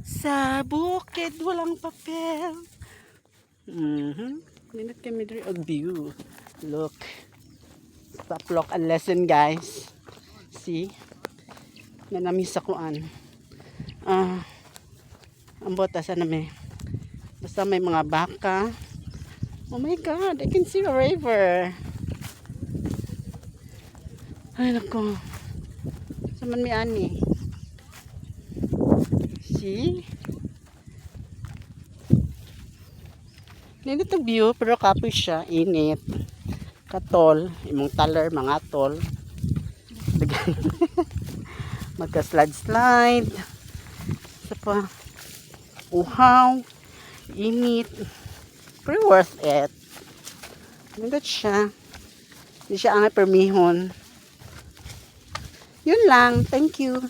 Sa bukid walang papel. Minat kami diri og view. Look. Stop look and lesson guys. See? Nanami sa kuan. Ang botas na may. Basta may mga baka. Oh my god, I can see a river. Ay nako. Saman mi ani. See? Nindot ang view, pero kapoy siya, init. Katol, imong taler, mga tol. Magka-slide-slide. Isa pa. Uhaw. Init. Pero worth it. Nindot siya. Hindi siya angay permihon. Yun lang. Thank you.